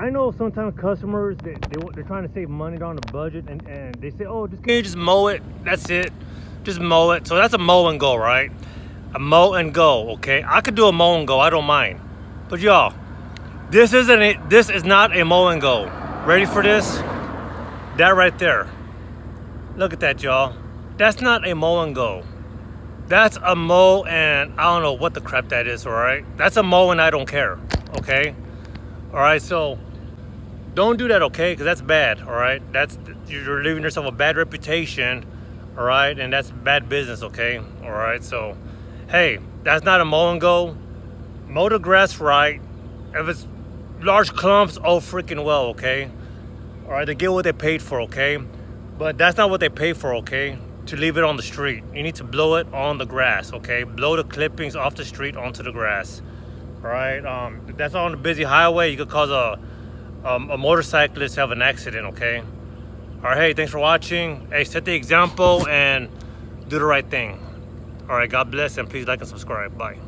I know sometimes customers, they're trying to save money on the budget, and they say, oh, can you just mow it? That's it. Just mow it. So that's a mow and go, right? A mow and go, okay? I could do a mow and go, I don't mind. But y'all, this is not a mow and go. Ready for this? That right there. Look at that, y'all. That's not a mow and go. That's a mow and I don't know what the crap that is, all right? That's a mow and I don't care, okay? All right, so don't do that, okay? Because that's bad, all right? You're leaving yourself a bad reputation, all right? And that's bad business, okay? All right, so, hey, that's not a mow and go. Mow the grass right. If it's large clumps, oh freaking well, okay? All right, they get what they paid for, okay? But that's not what they paid for, okay? To leave it on the street. You need to blow it on the grass, okay? Blow the clippings off the street onto the grass. All right, that's on a busy highway. You could cause a motorcyclist to have an accident, okay? All right, hey, thanks for watching. Hey, set the example and do the right thing. All right, God bless, and please like and subscribe. Bye.